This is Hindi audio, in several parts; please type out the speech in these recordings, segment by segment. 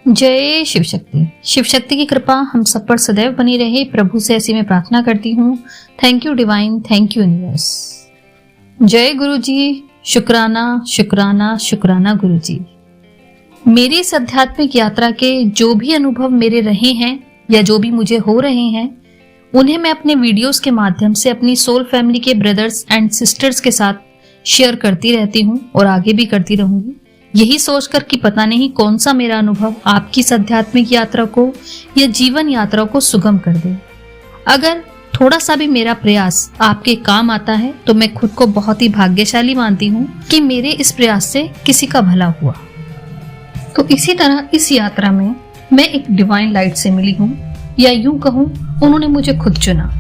जय शिव शक्ति। शिव शक्ति की कृपा हम सब पर सदैव बनी रहे, प्रभु से ऐसी मैं प्रार्थना करती हूँ। Thank you divine, thank you universe. जय गुरु जी, शुक्राना शुक्राना शुक्राना गुरु जी। मेरी इस आध्यात्मिक यात्रा के जो भी अनुभव मेरे रहे हैं या जो भी मुझे हो रहे हैं, उन्हें मैं अपने वीडियोस के माध्यम से अपनी सोल फैमिली के ब्रदर्स एंड सिस्टर्स के साथ शेयर करती रहती हूँ और आगे भी करती रहूंगी, यही सोचकर कि पता नहीं कौन सा मेरा अनुभव आपकी इस आध्यात्मिक यात्रा को या जीवन यात्रा को सुगम कर दे। अगर थोड़ा सा भी मेरा प्रयास आपके काम आता है तो मैं खुद को बहुत ही भाग्यशाली मानती हूँ कि मेरे इस प्रयास से किसी का भला हुआ। तो इसी तरह इस यात्रा में मैं एक डिवाइन लाइट से मिली हूँ, या यूं कहूँ उन्होंने मुझे खुद चुना,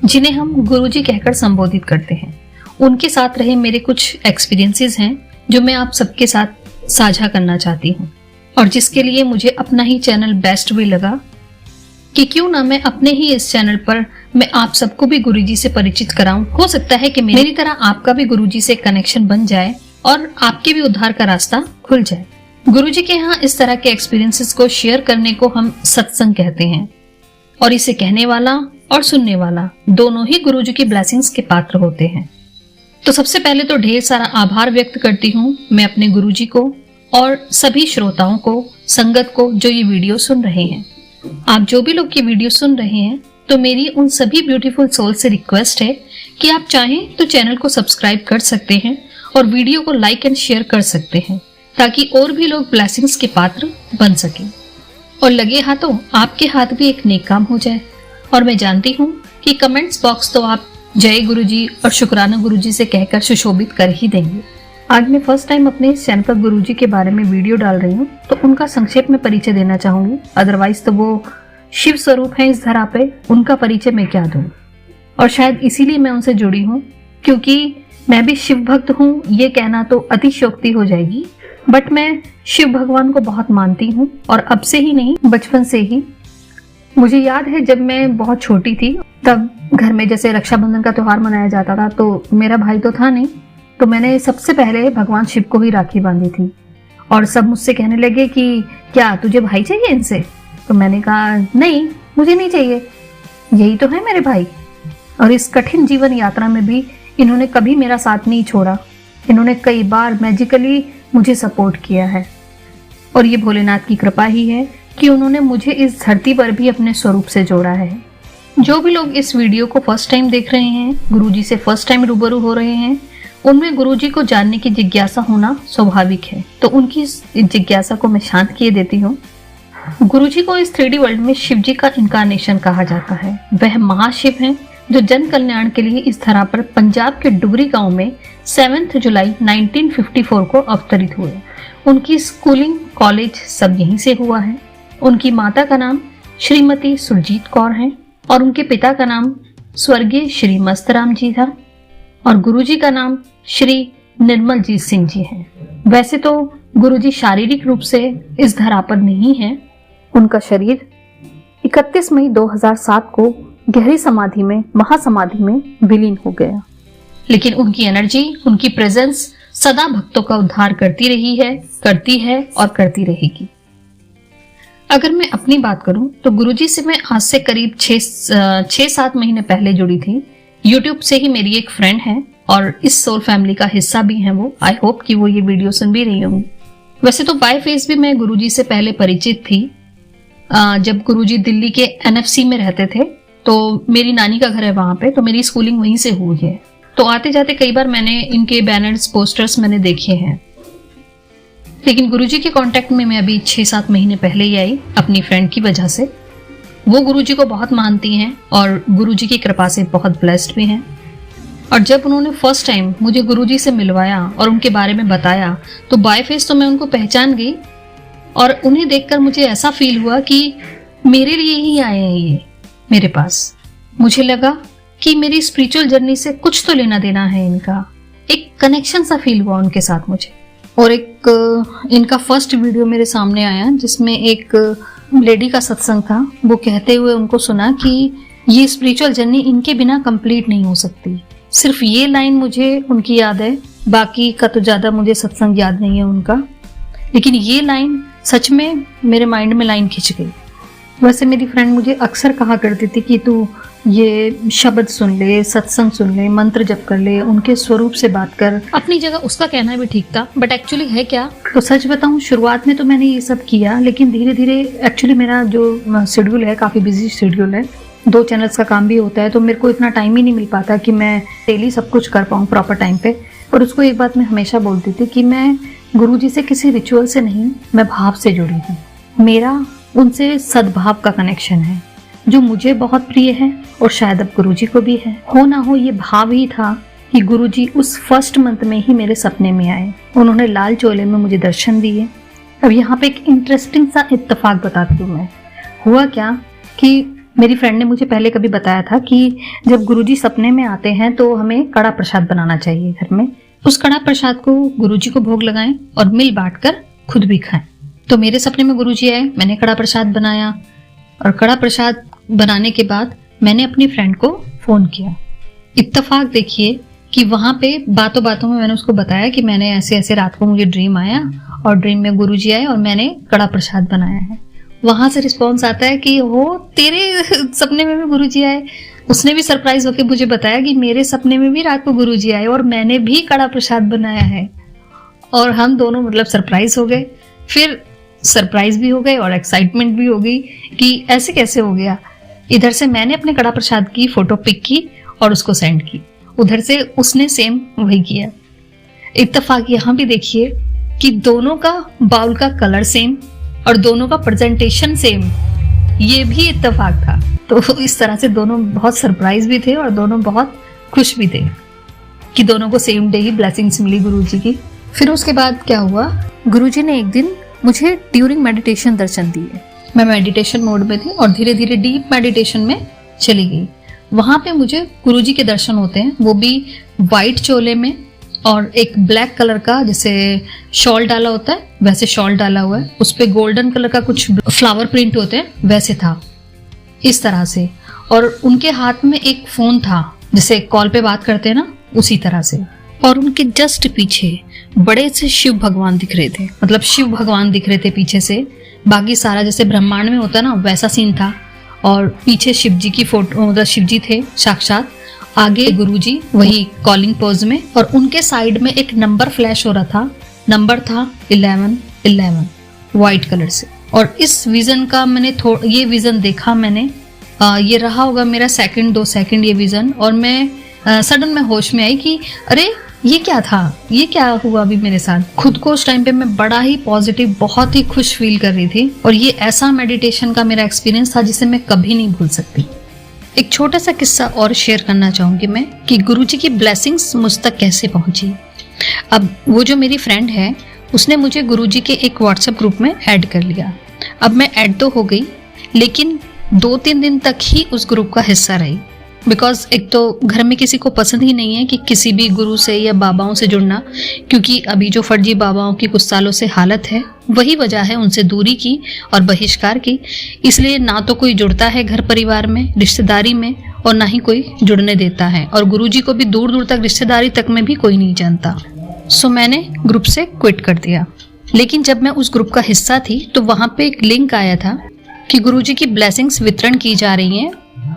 जिन्हें हम गुरुजी कहकर संबोधित करते हैं। उनके साथ रहे मेरे कुछ एक्सपीरियंसेस हैं जो मैं आप सबके साथ साझा करना चाहती हूँ, और जिसके लिए मुझे अपना ही चैनल बेस्ट भी लगा कि क्यों ना मैं अपने ही इस चैनल पर मैं आप सबको भी गुरुजी से परिचित कराऊं। हो सकता है कि मेरी तरह आपका भी गुरुजी से कनेक्शन बन जाए और आपके भी उद्धार का रास्ता खुल जाए। गुरुजी के यहाँ इस तरह के एक्सपीरियंसेस को शेयर करने को हम सत्संग कहते हैं, और इसे कहने वाला और सुनने वाला दोनों ही गुरुजी की ब्लेसिंग्स के पात्र होते हैं। तो सबसे पहले तो ढेर सारा आभार व्यक्त करती हूँ मैं अपने गुरुजी को और सभी श्रोताओं को, संगत को जो ये वीडियो सुन रहे हैं। आप जो भी लोग ये वीडियो सुन रहे हैं, तो मेरी उन सभी ब्यूटीफुल सोल से रिक्वेस्ट है कि आप चाहें तो चैनल को सब्सक्राइब कर सकते हैं और वीडियो को लाइक एंड शेयर कर सकते हैं, ताकि और भी लोग ब्लेसिंग्स के पात्र बन सकें। और लगे हाथों आपके हाथ भी एक नेक काम हो जाए। और मैं जानती हूँ कि कमेंट्स बॉक्स तो आप जय गुरुजी और शुक्राना गुरुजी से कहकर सुशोभित कर ही देंगे। आज मैं फर्स्ट टाइम अपने चैनल पर गुरुजी के बारे में वीडियो डाल रही हूँ, तो उनका संक्षेप में परिचय देना चाहूंगी। अदरवाइज तो वो शिव स्वरूप है इस धरा पे, उनका परिचय मैं क्या दूं। और शायद इसीलिए मैं उनसे जुड़ी हूँ, क्योंकि मैं भी शिव भक्त हूँ। ये कहना तो अतिशयोक्ति हो जाएगी, बट मैं शिव भगवान को बहुत मानती हूँ, और अब से ही नहीं, बचपन से ही। मुझे याद है जब मैं बहुत छोटी थी, तब घर में जैसे रक्षाबंधन का त्योहार मनाया जाता था, तो मेरा भाई तो था नहीं, तो मैंने सबसे पहले भगवान शिव को ही राखी बांधी थी। और सब मुझसे कहने लगे कि क्या तुझे भाई चाहिए इनसे? तो मैंने कहा नहीं, मुझे नहीं चाहिए, यही तो है मेरे भाई। और इस कठिन जीवन यात्रा में भी इन्होंने कभी मेरा साथ नहीं छोड़ा। इन्होंने कई बार मैजिकली मुझे सपोर्ट किया है, और ये भोलेनाथ की कृपा ही है कि उन्होंने मुझे इस धरती पर भी अपने स्वरूप से जोड़ा है। जो भी लोग इस वीडियो को फर्स्ट टाइम देख रहे हैं, गुरुजी से फर्स्ट टाइम रूबरू हो रहे हैं, उनमें गुरुजी को जानने की जिज्ञासा होना स्वाभाविक है। तो उनकी इस जिज्ञासा को मैं शांत किए देती हूँ। गुरुजी को इस 3D वर्ल्ड में शिव जी का इनकारनेशन कहा जाता है। वह महाशिव हैं जो जन कल्याण के लिए इस धरा पर पंजाब के डुगरी गांव में 7 जुलाई 1954 को अवतरित हुए। उनकी स्कूलिंग, कॉलेज सब यहीं से हुआ है। उनकी माता का नाम श्रीमती सुरजीत कौर है, और उनके पिता का नाम स्वर्गीय श्री मस्तराम जी था, और गुरुजी का नाम श्री निर्मलजीत सिंह जी है। वैसे तो गुरुजी शारीरिक रूप से इस धरा पर नहीं है। उनका शरीर 31 मई 2007 को गहरी समाधि में, महासमाधि में विलीन हो गया, लेकिन उनकी एनर्जी, उनकी प्रेजेंस सदा भक्तों का उद्धार करती रही है, करती है और करती रहेगी। अगर मैं अपनी बात करूं तो गुरुजी से मैं आज से करीब 6-7 महीने पहले जुड़ी थी। यूट्यूब से ही मेरी एक फ्रेंड है और इस सोल फैमिली का हिस्सा भी है वो। आई होप कि वो ये वीडियो सुन भी रही होंगी। वैसे तो बाय फेस भी मैं गुरुजी से पहले परिचित थी। जब गुरुजी दिल्ली के NFC में रहते थे, तो मेरी नानी का घर है वहां पे, तो मेरी स्कूलिंग वहीं से हुई है। तो आते जाते कई बार मैंने इनके बैनर्स, पोस्टर्स मैंने देखे हैं। लेकिन गुरुजी के कांटेक्ट में मैं अभी 6-7 महीने पहले ही आई, अपनी फ्रेंड की वजह से। वो गुरुजी को बहुत मानती हैं और गुरुजी की कृपा से बहुत ब्लेस्ड भी हैं। और जब उन्होंने फर्स्ट टाइम मुझे गुरुजी से मिलवाया और उनके बारे में बताया, तो बाय फेस तो मैं उनको पहचान गई, और उन्हें देखकर मुझे ऐसा फील हुआ कि मेरे लिए ही आए हैं ये मेरे पास। मुझे लगा कि मेरी स्पिरिचुअल जर्नी से कुछ तो लेना देना है इनका। एक कनेक्शन सा फील हुआ उनके साथ मुझे। और एक इनका फर्स्ट वीडियो मेरे सामने आया जिसमें एक लेडी का सत्संग था। वो कहते हुए उनको सुना कि ये स्पिरिचुअल जर्नी इनके बिना कंप्लीट नहीं हो सकती। सिर्फ ये लाइन मुझे उनकी याद है, बाकी का तो ज्यादा मुझे सत्संग याद नहीं है उनका। लेकिन ये लाइन सच में मेरे माइंड में लाइन खिंच गई। वैसे मेरी फ्रेंड मुझे अक्सर कहा करती थी कि तू ये शब्द सुन ले, सत्संग सुन ले, मंत्र जप कर ले, उनके स्वरूप से बात कर। अपनी जगह उसका कहना भी ठीक था, बट एक्चुअली है क्या, तो सच बताऊं शुरुआत में तो मैंने ये सब किया, लेकिन धीरे धीरे एक्चुअली मेरा जो शेड्यूल है काफ़ी बिजी शेड्यूल है, 2 चैनल्स का काम भी होता है, तो मेरे को इतना टाइम ही नहीं मिल पाता कि मैं डेली सब कुछ कर पाऊँ प्रॉपर टाइम पे। और उसको एक बात मैं हमेशा बोलती थी कि मैं गुरुजी से किसी रिचुअल से नहीं, मैं भाव से जुड़ी हूँ। मेरा उनसे सद्भाव का कनेक्शन है जो मुझे बहुत प्रिय है और शायद अब गुरुजी को भी है। हो ना हो ये भाव ही था कि गुरुजी उस फर्स्ट मंथ में ही मेरे सपने में आए। उन्होंने लाल चोले में मुझे दर्शन दिए। अब यहाँ पे एक इंटरेस्टिंग सा इत्तेफाक बताती हूँ मैं। हुआ क्या कि मेरी फ्रेंड ने मुझे पहले कभी बताया था कि जब गुरुजी सपने में आते हैं तो हमें कड़ा प्रसाद बनाना चाहिए घर में। उस कड़ा प्रसाद को गुरुजी को भोग लगाएं और मिल बांटकर खुद भी खाएं। तो मेरे सपने में गुरुजी आए, मैंने कड़ा प्रसाद बनाया और कड़ा प्रसाद बनाने के बाद मैंने अपनी फ्रेंड को फोन किया। इत्तेफाक देखिए कि वहां पे बातों बातों में मैंने उसको बताया कि मैंने ऐसे ऐसे रात को मुझे ड्रीम आया और ड्रीम में गुरुजी आए और मैंने कड़ा प्रसाद बनाया है। वहां से रिस्पॉन्स आता है कि हो तेरे सपने में भी गुरुजी आए। उसने भी सरप्राइज होकर मुझे बताया कि मेरे सपने में भी रात को गुरुजी आए और मैंने भी कड़ा प्रसाद बनाया है। और हम दोनों मतलब सरप्राइज हो गए। फिर सरप्राइज भी हो गए और एक्साइटमेंट भी हो गई कि ऐसे कैसे हो गया। इधर से मैंने अपने कड़ा प्रसाद की फोटो पिक की और उसको सेंड की, उधर से उसने सेम वही किया। इत्तेफाक यहाँ भी देखिए कि दोनों का बाउल का कलर सेम और दोनों का प्रेजेंटेशन सेम, ये भी इत्तेफाक था। तो इस तरह से दोनों बहुत सरप्राइज भी थे और दोनों बहुत खुश भी थे कि दोनों को सेम डे ही ब्लेसिंग्स मिली गुरुजी की। फिर उसके बाद क्या हुआ, गुरुजी ने एक दिन मुझे ड्यूरिंग मेडिटेशन दर्शन दिए। मैं मेडिटेशन मोड में थी और धीरे धीरे डीप मेडिटेशन में चली गई। वहां पे मुझे गुरुजी के दर्शन होते हैं, वो भी वाइट चोले में और एक ब्लैक कलर का जैसे शॉल डाला होता है वैसे शॉल डाला हुआ है, उस पे गोल्डन कलर का कुछ फ्लावर प्रिंट होते हैं वैसे था, इस तरह से। और उनके हाथ में एक फोन था जैसे कॉल पे बात करते हैं ना, उसी तरह से। और उनके जस्ट पीछे बड़े से शिव भगवान दिख रहे थे, मतलब शिव भगवान दिख रहे थे पीछे से। बाकी सारा जैसे ब्रह्मांड में होता है ना वैसा सीन था। और पीछे शिव जी की फोटो, मतलब शिव जी थे साक्षात, आगे गुरुजी वही कॉलिंग पोज में, और उनके साइड में एक नंबर फ्लैश हो रहा था। नंबर था 1111 व्हाइट कलर से। और इस विजन का मैंने ये विजन देखा मैंने, ये रहा होगा मेरा 2 सेकंड ये विजन। और मैं सडन में होश में आई कि अरे ये क्या था, ये क्या हुआ अभी मेरे साथ। खुद को उस टाइम पे मैं बड़ा ही पॉजिटिव, बहुत ही खुश फील कर रही थी। और ये ऐसा मेडिटेशन का मेरा एक्सपीरियंस था जिसे मैं कभी नहीं भूल सकती। एक छोटा सा किस्सा और शेयर करना चाहूंगी मैं कि गुरुजी की ब्लेसिंग्स मुझ तक कैसे पहुंची। अब वो जो मेरी फ्रेंड है उसने मुझे गुरुजी के एक व्हाट्सएप ग्रुप में ऐड कर लिया। अब मैं ऐड तो हो गई, लेकिन 2-3 दिन तक ही उस ग्रुप का हिस्सा रही। बिकॉज एक तो घर में किसी को पसंद ही नहीं है कि किसी भी गुरु से या बाबाओं से जुड़ना, क्योंकि अभी जो फर्जी बाबाओं की कुछ सालों से हालत है वही वजह है उनसे दूरी की और बहिष्कार की। इसलिए ना तो कोई जुड़ता है घर परिवार में, रिश्तेदारी में, और ना ही कोई जुड़ने देता है। और गुरुजी को भी दूर दूर तक, रिश्तेदारी तक में भी कोई नहीं जानता। सो मैंने ग्रुप से क्विट कर दिया। लेकिन जब मैं उस ग्रुप का हिस्सा थी तो वहां पे एक लिंक आया था कि गुरुजी की ब्लेसिंग्स वितरण की जा रही हैं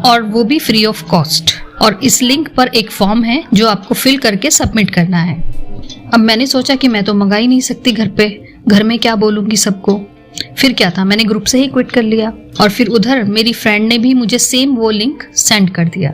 और वो भी फ्री ऑफ कॉस्ट। और इस लिंक पर एक फॉर्म है जो आपको फिल करके सबमिट करना है। अब मैंने सोचा कि मैं तो मंगा ही नहीं सकती घर पे, घर में क्या बोलूंगी सबको। फिर क्या था, मैंने ग्रुप से ही क्विट कर लिया। और फिर उधर मेरी फ्रेंड ने भी मुझे सेम वो लिंक सेंड कर दिया।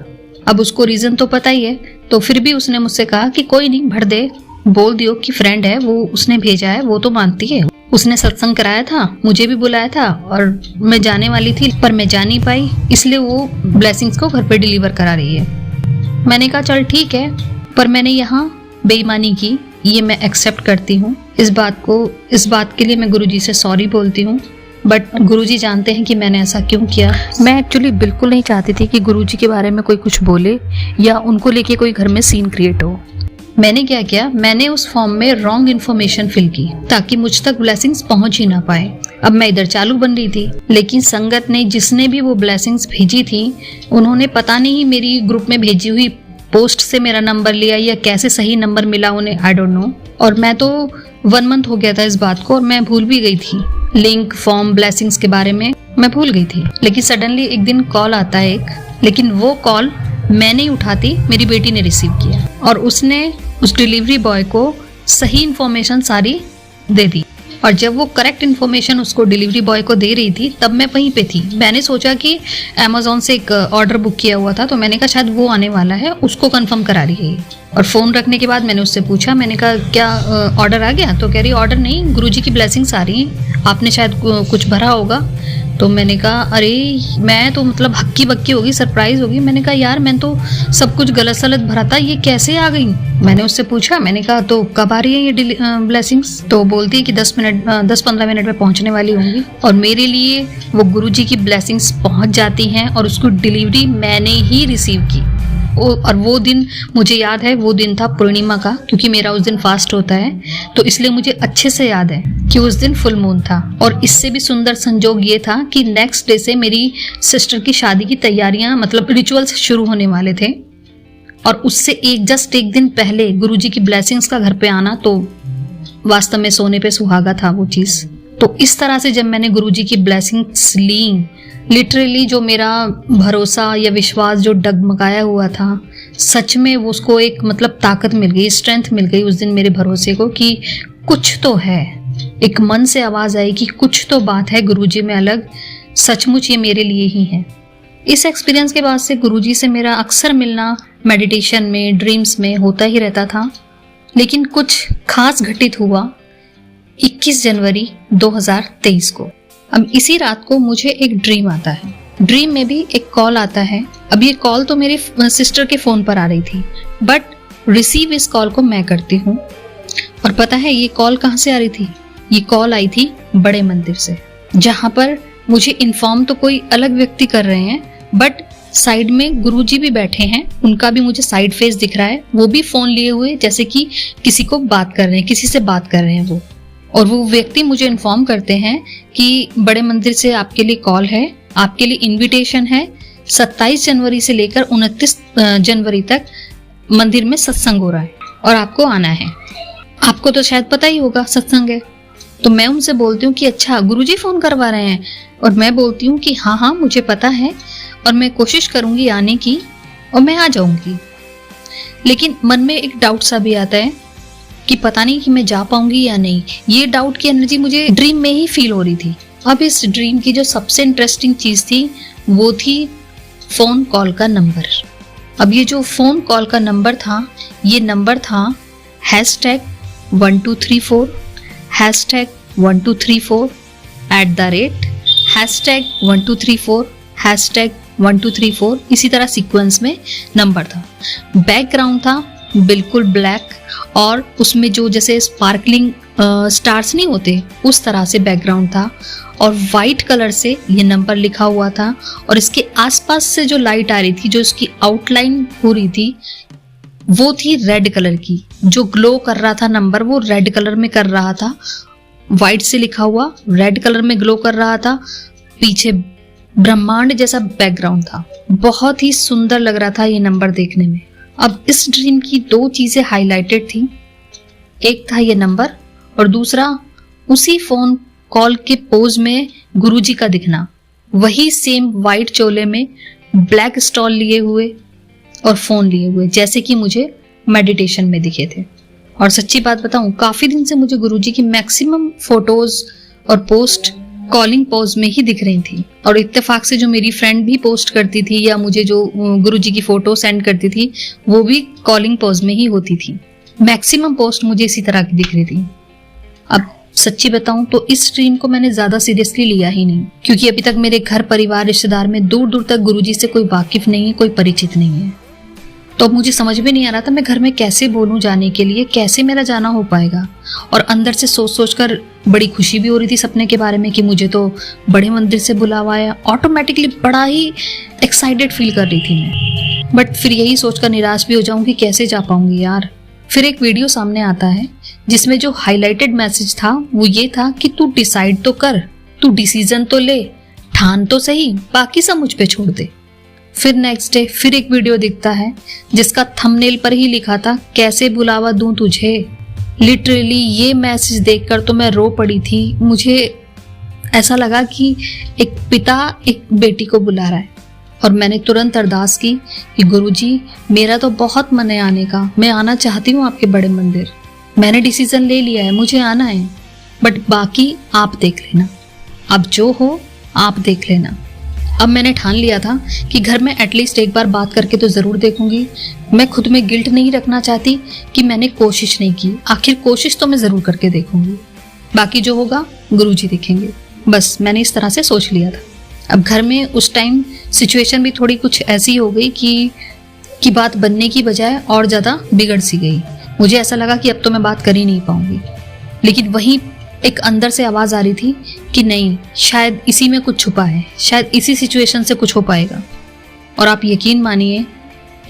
अब उसको रीजन तो पता ही है, तो फिर भी उसने मुझसे कहा कि कोई नहीं, भर दे, बोल दियो कि फ्रेंड है, वो उसने भेजा है, वो तो मानती है। उसने सत्संग कराया था, मुझे भी बुलाया था और मैं जाने वाली थी पर मैं जा नहीं पाई, इसलिए वो ब्लेसिंग्स को घर पे डिलीवर करा रही है। मैंने कहा चल ठीक है, पर मैंने यहाँ बेईमानी की, ये मैं एक्सेप्ट करती हूँ। इस बात के लिए मैं गुरुजी से सॉरी बोलती हूँ। बट गुरुजी जानते हैं कि मैंने ऐसा क्यों किया। मैं एक्चुअली बिल्कुल नहीं चाहती थी कि गुरुजी के बारे में कोई कुछ बोले या उनको लेके कोई घर में सीन क्रिएट हो। मैंने क्या किया, मैंने उस फॉर्म में रॉन्ग इन्फॉर्मेशन फिल की ताकि मुझ तक ब्लेसिंग्स पहुंच ही ना पाए। अब मैं इधर चालू बन रही थी, लेकिन संगत ने, जिसने भी वो ब्लेसिंग्स भेजी थी, उन्होंने पता नहीं मेरी ग्रुप में भेजी हुई पोस्ट से मेरा नंबर लिया या कैसे सही नंबर मिला उन्हें, आई डोंट नो। और मैं तो 1 मंथ हो गया था इस बात को और मैं भूल भी गई थी। लिंक, फॉर्म, ब्लेसिंग्स के बारे में मैं भूल गई थी। लेकिन सडनली एक दिन कॉल आता है एक, लेकिन वो कॉल मैं नहीं उठाती, मेरी बेटी ने रिसीव किया और उसने उस डिलीवरी बॉय को सही इन्फॉर्मेशन सारी दे दी। और जब वो करेक्ट इन्फॉर्मेशन उसको डिलीवरी बॉय को दे रही थी तब मैं वहीं पे थी। मैंने सोचा कि अमेज़ॉन से एक ऑर्डर बुक किया हुआ था, तो मैंने कहा शायद वो आने वाला है, उसको कंफर्म करा रही है। और फ़ोन रखने के बाद मैंने उससे पूछा, मैंने कहा क्या ऑर्डर आ गया? तो कह रही ऑर्डर नहीं, गुरुजी की ब्लेसिंग्स आ रही हैं, आपने शायद कुछ भरा होगा। तो मैंने कहा अरे मैं तो मतलब हक्की बक्की होगी, सरप्राइज होगी। मैंने कहा यार मैं तो सब कुछ गलत सलत भरा था, ये कैसे आ गई? मैंने उससे पूछा, मैंने कहा तो कब आ रही है ये ब्लेसिंग्स? तो बोलती है कि 10-15 मिनट में पहुंचने वाली होंगी। और मेरे लिए वो गुरुजी की ब्लेसिंग्स पहुंच जाती हैं और उसको डिलीवरी मैंने ही रिसीव की। और वो दिन मुझे याद है, वो दिन था पूर्णिमा का, क्योंकि मेरा उस दिन फास्ट होता है, तो इसलिए मुझे अच्छे से याद है कि उस दिन फुल मून था। और इससे भी सुंदर संजोग ये था कि नेक्स्ट डे से मेरी सिस्टर की शादी की तैयारियां, मतलब रिचुअल्स शुरू होने वाले थे। और उससे जस्ट एक दिन पहले गुरुजी की ब्लेसिंग्स का घर पे आना तो वास्तव में सोने पे सुहागा था वो चीज। तो इस तरह से जब मैंने गुरुजी की ब्लेसिंग्स ली, लिटरली जो मेरा भरोसा या विश्वास जो डगमगाया हुआ था, सच में वो उसको एक मतलब ताकत मिल गई, स्ट्रेंथ मिल गई उस दिन मेरे भरोसे को कि कुछ तो है। एक मन से आवाज आई कि कुछ तो बात है गुरुजी में अलग, सचमुच ये मेरे लिए ही है। इस एक्सपीरियंस के बाद से गुरुजी से मेरा अक्सर मिलना मेडिटेशन में, ड्रीम्स में होता ही रहता था। लेकिन कुछ खास घटित हुआ 21 जनवरी 2023 को। अब इसी रात को मुझे एक ड्रीम आता है। ड्रीम में भी एक कॉल आता है। अब ये कॉल तो मेरे सिस्टर के फोन पर आ रही थी, बट रिसीव इस कॉल को मैं करती हूँ। और पता है ये कॉल कहाँ से आ रही थी? ये कॉल आई थी बड़े मंदिर से, जहाँ पर मुझे इन्फॉर्म तो कोई अलग व्यक्ति कर रहे हैं, बट साइड में गुरुजी भी बैठे हैं, उनका भी मुझे साइड फेस दिख रहा है। वो भी फोन लिए हुए जैसे कि किसी को बात कर रहे हैं, किसी से बात कर रहे हैं वो। और वो व्यक्ति मुझे इन्फॉर्म करते हैं कि बड़े मंदिर से आपके लिए कॉल है, आपके लिए इनविटेशन है, 27 जनवरी से लेकर 29 जनवरी तक मंदिर में सत्संग हो रहा है और आपको आना है। आपको तो शायद पता ही होगा सत्संग है। तो मैं उनसे बोलती हूँ कि अच्छा गुरुजी फोन करवा रहे हैं, और मैं बोलती हूँ कि हाँ मुझे पता है और मैं कोशिश करूंगी आने की और मैं आ जाऊंगी। लेकिन मन में एक डाउट सा भी आता है कि पता नहीं कि मैं जा पाऊंगी या नहीं। ये डाउट की एनर्जी मुझे ड्रीम में ही फील हो रही थी। अब इस ड्रीम की जो सबसे इंटरेस्टिंग चीज थी वो थी फोन कॉल का नंबर। अब ये जो फोन कॉल का नंबर था, ये नंबर था #1234 #1234 #1234 #1234 इसी तरह सीक्वेंस में नंबर था। बैकग्राउंड था बिल्कुल ब्लैक, और उसमें जो जैसे स्पार्कलिंग स्टार्स नहीं होते उस तरह से बैकग्राउंड था, और वाइट कलर से ये नंबर लिखा हुआ था। और इसके आसपास से जो लाइट आ रही थी, जो इसकी आउटलाइन हो रही थी, वो थी रेड कलर की। जो ग्लो कर रहा था नंबर वो रेड कलर में कर रहा था, वाइट से लिखा हुआ रेड कलर में ग्लो कर रहा था। पीछे ब्रह्मांड जैसा बैकग्राउंड था, बहुत ही सुंदर लग रहा था ये नंबर देखने में। अब इस ड्रीम की 2 चीजें हाईलाइटेड थी, एक था ये नंबर और दूसरा उसी फोन कॉल के पोज में गुरुजी का दिखना, वही सेम वाइट चोले में ब्लैक स्टॉल लिए हुए और फोन लिए हुए, जैसे कि मुझे मेडिटेशन में दिखे थे। और सच्ची बात बताऊं, काफी दिन से मुझे गुरुजी की मैक्सिमम फोटोज और पोस्ट कॉलिंग पोज में ही दिख रही थी। और इत्तेफाक से जो मेरी फ्रेंड भी पोस्ट करती थी या मुझे जो गुरुजी की फोटो सेंड करती थी, वो भी कॉलिंग पोज में ही होती थी। मैक्सिमम पोस्ट मुझे इसी तरह की दिख रही थी। अब सच्ची बताऊं तो इस ड्रीम को मैंने ज्यादा सीरियसली लिया ही नहीं, क्योंकि अभी तक मेरे घर परिवार रिश्तेदार में दूर दूर तक गुरुजी से कोई वाकिफ नहीं है, कोई परिचित नहीं है। तो मुझे समझ में नहीं आ रहा था मैं घर में कैसे बोलूं जाने के लिए, कैसे मेरा जाना हो पाएगा। और अंदर से सोच सोच कर बड़ी खुशी भी हो रही थी सपने के बारे में कि मुझे तो बड़े मंदिर से बुलावा है। ऑटोमेटिकली बड़ा ही एक्साइटेड फील कर रही थी मैं, बट फिर यही सोचकर निराश भी हो जाऊं कि कैसे जा पाऊंगी यार। फिर एक वीडियो सामने आता है जिसमें जो हाईलाइटेड मैसेज था वो ये था कि तू डिसाइड तो कर, तू डिसीजन तो ले, ठान तो सही, बाकी सब मुझ पे छोड़ दे। फिर नेक्स्ट डे फिर एक वीडियो दिखता है जिसका थंबनेल पर ही लिखा था कैसे बुलावा दूं तुझे। लिटरली ये मैसेज देखकर तो मैं रो पड़ी थी। मुझे ऐसा लगा कि एक पिता एक बेटी को बुला रहा है। और मैंने तुरंत अरदास की कि गुरुजी, मेरा तो बहुत मन है आने का, मैं आना चाहती हूँ आपके बड़े मंदिर, मैंने डिसीजन ले लिया है, मुझे आना है, बट बाकी आप देख लेना, अब जो हो आप देख लेना। अब मैंने ठान लिया था कि घर में एटलीस्ट एक बार बात करके तो ज़रूर देखूंगी। मैं खुद में गिल्ट नहीं रखना चाहती कि मैंने कोशिश नहीं की, आखिर कोशिश तो मैं ज़रूर करके देखूंगी, बाकी जो होगा गुरुजी देखेंगे। बस मैंने इस तरह से सोच लिया था। अब घर में उस टाइम सिचुएशन भी थोड़ी कुछ ऐसी हो गई कि बात बनने की बजाय और ज़्यादा बिगड़ सी गई। मुझे ऐसा लगा कि अब तो मैं बात कर ही नहीं पाऊंगी, लेकिन वहीं एक अंदर से आवाज़ आ रही थी कि नहीं, शायद इसी में कुछ छुपा है, शायद इसी सिचुएशन से कुछ हो पाएगा। और आप यकीन मानिए,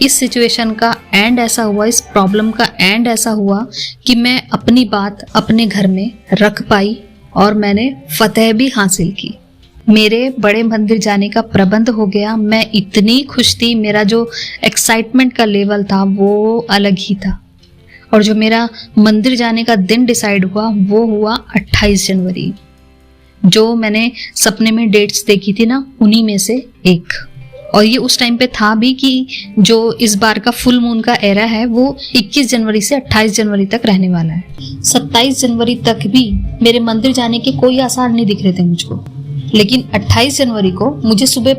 इस सिचुएशन का एंड ऐसा हुआ, इस प्रॉब्लम का एंड ऐसा हुआ कि मैं अपनी बात अपने घर में रख पाई और मैंने फतेह भी हासिल की। मेरे बड़े मंदिर जाने का प्रबंध हो गया। मैं इतनी खुश थी, मेरा जो एक्साइटमेंट का लेवल था वो अलग ही था। और जो मेरा मंदिर जाने का दिन डिसाइड हुआ वो हुआ 28 जनवरी। जो मैंने सपने में डेट्स देखी थी ना, उन्हीं में से एक। और ये उस टाइम पे था भी कि जो इस बार का फुल मून का एरा है वो 21 जनवरी से 28 जनवरी तक रहने वाला है। 27 जनवरी तक भी मेरे मंदिर जाने के कोई आसार नहीं दिख रहे थे मुझको, लेकिन 28 जनवरी को मुझे सुबह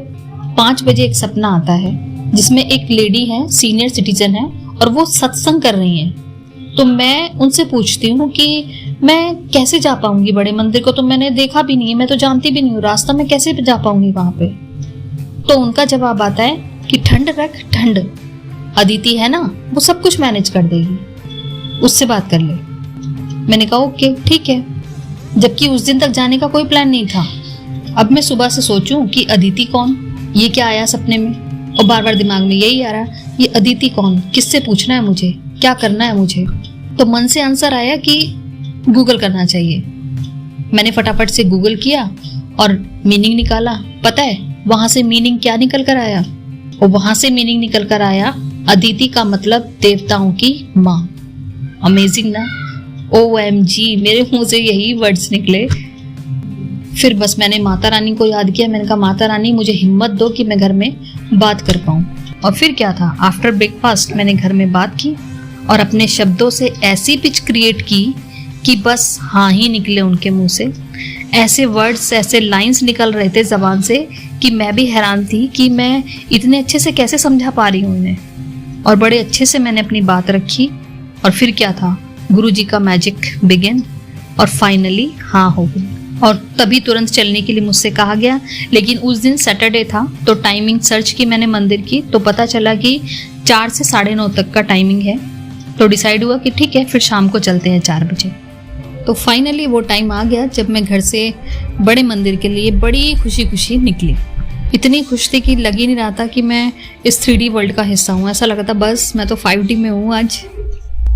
5 बजे एक सपना आता है जिसमें एक लेडी है, सीनियर सिटीजन है, और वो सत्संग कर रही हैं। तो मैं उनसे पूछती हूँ कि मैं कैसे जा पाऊंगी बड़े मंदिर को, तो मैंने देखा भी नहीं है, मैं तो जानती भी नहीं हूँ रास्ता, मैं कैसे जा पाऊंगी वहां पे। तो उनका जवाब आता है कि ठंड रख, ठंड, अदिति है ना, वो सब कुछ मैनेज कर देगी, उससे बात कर ले। मैंने कहा ओके ठीक है, जबकि उस दिन तक जाने का कोई प्लान नहीं था। अब मैं सुबह से सोचूं कि अदिति कौन, ये क्या आया सपने में, और बार बार दिमाग में यही आ रहा, ये अदिति कौन, किससे पूछना है मुझे, क्या करना है मुझे। तो मन से आंसर आया कि गूगल करना चाहिए। मैंने फटाफट से गूगल किया और मीनिंग निकाला। पता है वहां से मीनिंग क्या निकल कर आया? और वहां से मीनिंग निकल कर आया, अदिति का मतलब देवताओं की माँ। अमेजिंग ना? OMG, मेरे मुंह से यही वर्ड्स निकले। फिर बस मैंने माता रानी को याद किया। मैंने कहा माता रानी, मुझे हिम्मत दो कि मैं घर में बात कर पाऊं। और फिर क्या था, आफ्टर ब्रेकफास्ट मैंने घर में बात की और अपने शब्दों से ऐसी पिच क्रिएट की कि बस हाँ ही निकले उनके मुंह से। ऐसे वर्ड्स, ऐसे लाइंस निकल रहे थे जबान से कि मैं भी हैरान थी कि मैं इतने अच्छे से कैसे समझा पा रही हूँ इन्हें। और बड़े अच्छे से मैंने अपनी बात रखी। और फिर क्या था, गुरुजी का मैजिक बिगिन और फाइनली हाँ हो गई। और तभी तुरंत चलने के लिए मुझसे कहा गया। लेकिन उस दिन सैटरडे था, तो टाइमिंग सर्च की मैंने मंदिर की, तो पता चला कि 4 से 9:30 तक का टाइमिंग है। तो डिसाइड हुआ कि ठीक है, फिर शाम को चलते हैं 4 बजे। तो फाइनली वो टाइम आ गया जब मैं घर से बड़े मंदिर के लिए बड़ी खुशी खुशी निकली। इतनी खुश थी कि लग ही नहीं रहा था कि मैं इस 3D वर्ल्ड का हिस्सा हूँ। ऐसा लगा था बस मैं तो 5D में हूँ आज।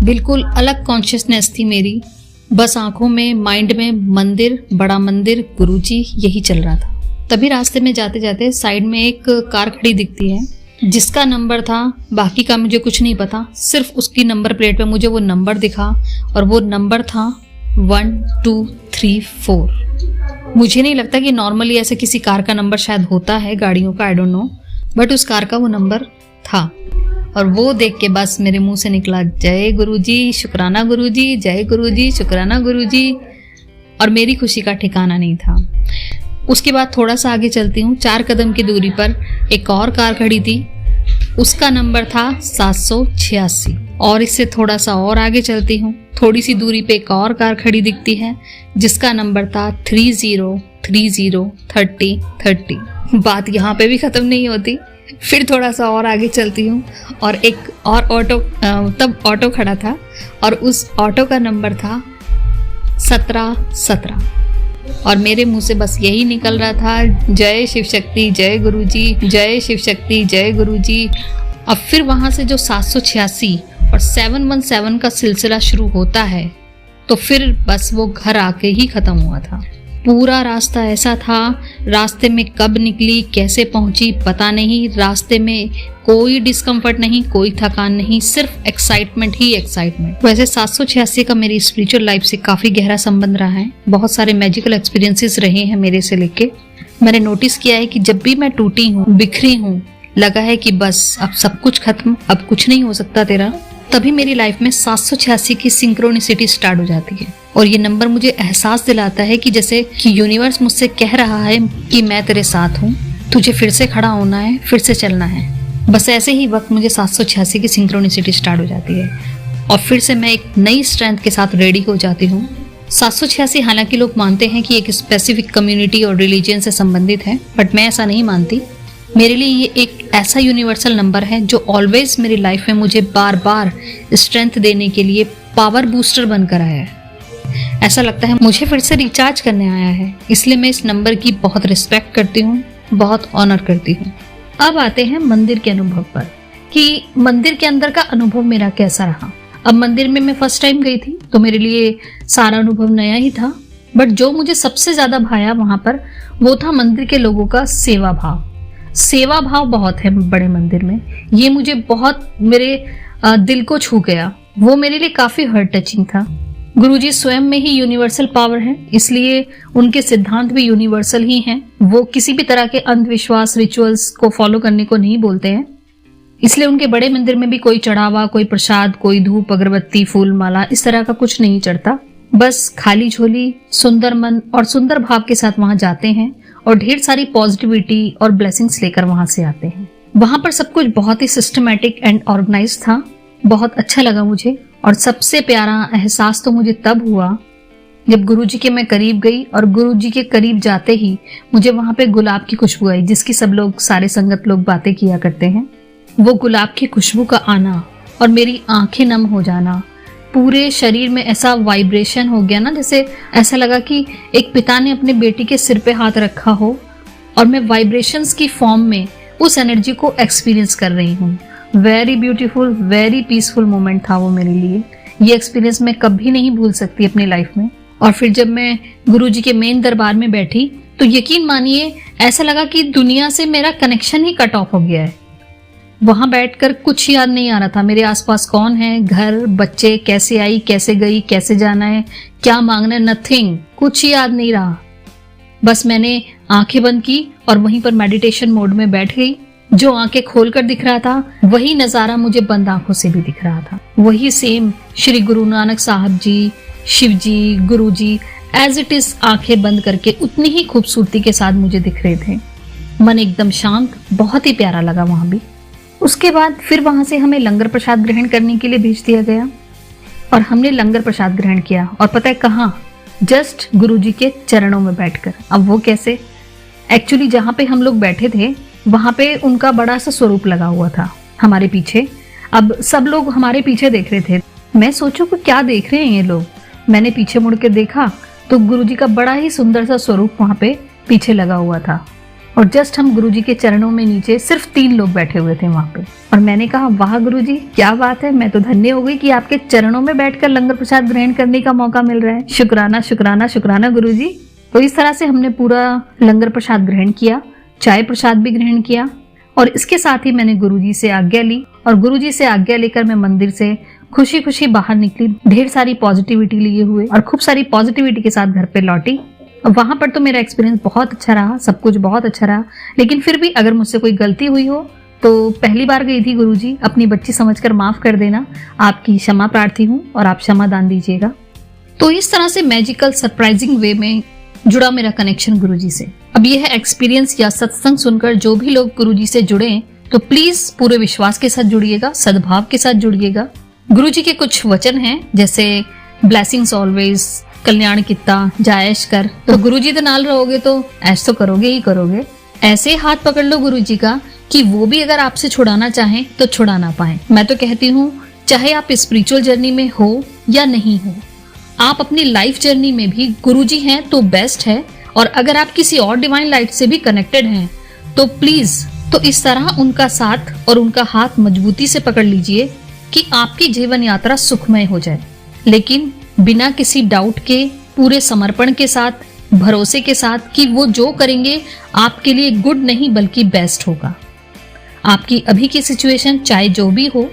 बिल्कुल अलग कॉन्शियसनेस थी मेरी। बस आंखों में, माइंड में मंदिर, बड़ा मंदिर, गुरुजी, यही चल रहा था। तभी रास्ते में जाते जाते साइड में एक कार खड़ी दिखती है जिसका नंबर था, बाकी का मुझे कुछ नहीं पता, सिर्फ उसकी नंबर प्लेट पे मुझे वो नंबर दिखा और वो नंबर था 1 2 3 4। मुझे नहीं लगता कि नॉर्मली ऐसे किसी कार का नंबर शायद होता है गाड़ियों का, आई डोंट नो, बट उस कार का वो नंबर था। और वो देख के बस मेरे मुंह से निकला जय गुरुजी, शुक्राना गुरुजी, जय गुरुजी, शुक्राना गुरुजी। और मेरी खुशी का ठिकाना नहीं था। उसके बाद थोड़ा सा आगे चलती हूँ, 4 कदम की दूरी पर एक और कार खड़ी थी, उसका नंबर था 786। और इससे थोड़ा सा और आगे चलती हूँ, थोड़ी सी दूरी पे एक और कार खड़ी दिखती है जिसका नंबर था 30 30 30 30। बात यहाँ पे भी खत्म नहीं होती। फिर थोड़ा सा और आगे चलती हूँ और एक और ऑटो, तब ऑटो खड़ा था और उस ऑटो का नंबर था 1717। और मेरे मुंह से बस यही निकल रहा था, जय शिव शक्ति, जय गुरुजी, जय शिव शक्ति, जय गुरुजी। अब फिर वहां से जो 786 और 717 का सिलसिला शुरू होता है, तो फिर बस वो घर आके ही खत्म हुआ था। पूरा रास्ता ऐसा था, रास्ते में कब निकली कैसे पहुंची पता नहीं, रास्ते में कोई डिस्कम्फर्ट नहीं, कोई थकान नहीं, सिर्फ एक्साइटमेंट ही एक्साइटमेंट। वैसे 786 का मेरी स्पिरिचुअल लाइफ से काफी गहरा संबंध रहा है। बहुत सारे मैजिकल एक्सपीरियंसेस रहे हैं मेरे से लेके। मैंने नोटिस किया है कि जब भी मैं टूटी हूँ, बिखरी हूँ, लगा है कि बस अब सब कुछ खत्म, अब कुछ नहीं हो सकता तेरा, तभी मेरी लाइफ में 786 की सिंक्रोनिसिटी स्टार्ट हो जाती है। और ये नंबर मुझे एहसास दिलाता है कि जैसे कि यूनिवर्स मुझसे कह रहा है कि मैं तेरे साथ हूँ, तुझे फिर से खड़ा होना है, फिर से चलना है। बस ऐसे ही वक्त मुझे 786 की सिंक्रोनिसिटी स्टार्ट हो जाती है और फिर से मैं एक नई स्ट्रेंथ के साथ रेडी हो जाती हूँ। 786 हालांकि लोग मानते हैं कि एक स्पेसिफिक कम्युनिटी और रिलीजन से संबंधित है, बट मैं ऐसा नहीं मानती। मेरे लिए ये एक ऐसा यूनिवर्सल नंबर है जो ऑलवेज मेरी लाइफ में मुझे बार बार स्ट्रेंथ देने के लिए पावर बूस्टर बनकर आया है। ऐसा लगता है मुझे फिर से रिचार्ज करने आया है, इसलिए मैं इस नंबर की बहुत रिस्पेक्ट करती हूँ, बहुत ऑनर करती हूँ। अब आते हैं मंदिर के अनुभव पर कि मंदिर के अंदर का अनुभव मेरा कैसा रहा। अब मंदिर में मैं फर्स्ट टाइम गई थी तो मेरे लिए सारा अनुभव नया ही था, बट जो मुझे सबसे ज्यादा भाया वहां पर वो था मंदिर के लोगों का सेवा भाव। सेवा भाव बहुत है बड़े मंदिर में, ये मुझे बहुत मेरे दिल को छू गया। वो मेरे लिए काफी हार्ट टचिंग था। गुरुजी स्वयं में ही यूनिवर्सल पावर है, इसलिए उनके सिद्धांत भी यूनिवर्सल ही हैं। वो किसी भी तरह के अंधविश्वास रिचुअल्स को फॉलो करने को नहीं बोलते हैं, इसलिए उनके बड़े मंदिर में भी कोई चढ़ावा, कोई प्रसाद, कोई धूप अगरबत्ती, फूल माला इस तरह का कुछ नहीं चढ़ता। बस खाली झोली, सुंदर मन और सुंदर भाव के साथ वहां जाते हैं और ढेर सारी पॉजिटिविटी और ब्लेसिंग्स लेकर वहां से आते हैं। वहां पर सब कुछ बहुत ही सिस्टमैटिक एंड ऑर्गेनाइज था, बहुत अच्छा लगा मुझे। और सबसे प्यारा एहसास तो मुझे तब हुआ जब गुरुजी के मैं करीब गई और गुरुजी के करीब जाते ही मुझे वहां पे गुलाब की खुशबू आई, जिसकी सब लोग, सारे संगत लोग बातें किया करते हैं। वो गुलाब की खुशबू का आना और मेरी आंखें नम हो जाना, पूरे शरीर में ऐसा वाइब्रेशन हो गया ना, जैसे ऐसा लगा कि एक पिता ने अपने बेटी के सिर पे हाथ रखा हो और मैं वाइब्रेशंस की फॉर्म में उस एनर्जी को एक्सपीरियंस कर रही हूँ। Very beautiful, very peaceful moment था वो मेरे लिए। ये एक्सपीरियंस मैं कभी नहीं भूल सकती अपनी लाइफ में। और फिर जब मैं गुरुजी के मेन दरबार में बैठी तो यकीन मानिए ऐसा लगा कि दुनिया से मेरा कनेक्शन ही कट ऑफ हो गया है। वहां बैठकर कुछ याद नहीं आ रहा था, मेरे आसपास कौन है, घर, बच्चे, कैसे आई, कैसे गई, कैसे जाना है, क्या मांगना है, नथिंग, कुछ याद नहीं रहा। बस मैंने आंखें बंद की और वहीं पर मेडिटेशन मोड में बैठ गई। जो आंखें खोलकर दिख रहा था वही नजारा मुझे बंद आंखों से भी दिख रहा था। वही सेम श्री गुरु नानक साहब जी, शिव जी, गुरु जी एज इट इज आंखें बंद करके उतनी ही खूबसूरती के साथ मुझे दिख रहे थे। मन एकदम शांत, बहुत ही प्यारा लगा वहां भी। उसके बाद फिर वहां से हमें लंगर प्रसाद ग्रहण करने के लिए भेज दिया गया और हमने लंगर प्रसाद ग्रहण किया। और पता है कहाँ? जस्ट गुरुजी के चरणों में बैठकर। अब वो कैसे? एक्चुअली जहाँ पे हम लोग बैठे थे वहां पे उनका बड़ा सा स्वरूप लगा हुआ था हमारे पीछे। अब सब लोग हमारे पीछे देख रहे थे। मैं सोचू कि क्या देख रहे हैं ये लोग। मैंने पीछे मुड़ के देखा तो गुरुजी का बड़ा ही सुंदर सा स्वरूप वहां पे पीछे लगा हुआ था और जस्ट हम गुरुजी के चरणों में नीचे सिर्फ 3 लोग बैठे हुए थे वहां पे। और मैंने कहा वाह गुरुजी, क्या बात है, मैं तो धन्य हो गई कि आपके चरणों में बैठकर लंगर प्रसाद ग्रहण करने का मौका मिल रहा है। शुक्राना शुक्राना शुक्राना गुरुजी। तो इस तरह से हमने पूरा लंगर प्रसाद ग्रहण किया, चाय प्रसाद भी ग्रहण किया और इसके साथ ही मैंने गुरुजी से आज्ञा ली। और गुरुजी से आज्ञा लेकर मैं मंदिर से खुशी खुशी बाहर निकली, ढेर सारी पॉजिटिविटी लिए हुए और खूब सारी पॉजिटिविटी के साथ घर पे लौटी। वहां पर तो मेरा एक्सपीरियंस बहुत अच्छा रहा, सब कुछ बहुत अच्छा रहा। लेकिन फिर भी अगर मुझसे कोई गलती हुई हो तो पहली बार गई थी गुरुजी, अपनी बच्ची समझकर माफ कर देना, आपकी क्षमा प्रार्थी हूँ और आप क्षमा दान दीजिएगा। तो इस तरह से मैजिकल सरप्राइजिंग वे में जुड़ा मेरा कनेक्शन गुरुजी से। अब यह एक्सपीरियंस या सत्संग सुनकर जो भी लोग गुरुजी से जुड़े तो प्लीज पूरे विश्वास के साथ जुड़िएगा, सद्भाव के साथ जुड़िएगा। गुरुजी के कुछ वचन हैं जैसे ब्लेसिंग्स ऑलवेज, कल्याण कित्ता, जायश कर। तो गुरुजी के नाल रहोगे तो ऐश तो करोगे ही करोगे। ऐसे हाथ पकड़ लो गुरुजी का कि वो भी अगर आपसे छुड़ाना चाहें तो छुड़ा ना पाए। मैं तो कहती हूँ चाहे आप स्पिरिचुअल जर्नी में हो या नहीं हो, आप अपनी लाइफ जर्नी में भी गुरुजी हैं तो बेस्ट है। और अगर आप किसी और डिवाइन लाइट से भी कनेक्टेड हैं तो प्लीज तो इस तरह उनका साथ और उनका हाथ मजबूती से पकड़ लीजिए कि आपकी जीवन यात्रा सुखमय हो जाए, लेकिन बिना किसी डाउट के, पूरे समर्पण के साथ, भरोसे के साथ कि वो जो करेंगे आपके लिए गुड नहीं बल्कि बेस्ट होगा। आपकी अभी की सिचुएशन चाहे जो भी हो,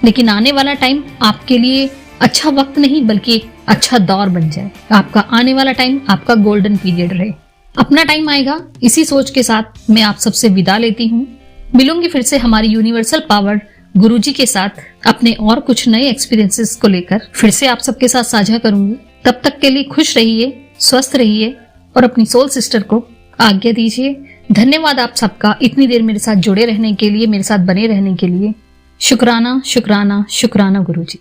लेकिन आने वाला टाइम आपके लिए अच्छा वक्त नहीं बल्कि एक अच्छा दौर बन जाए। आपका आने वाला टाइम आपका गोल्डन पीरियड रहे। अपना टाइम आएगा, इसी सोच के साथ मैं आप सबसे विदा लेती हूँ। मिलूंगी फिर से हमारी यूनिवर्सल पावर गुरुजी के साथ अपने और कुछ नए एक्सपीरियंसेस को लेकर फिर से आप सबके साथ साझा करूंगी। तब तक के लिए खुश रहिए, स्वस्थ रहिए और अपनी सोल सिस्टर को आज्ञा दीजिए। धन्यवाद आप सबका इतनी देर मेरे साथ जुड़े रहने के लिए, मेरे साथ बने रहने के लिए। शुक्राना शुक्राना शुक्राना गुरुजी।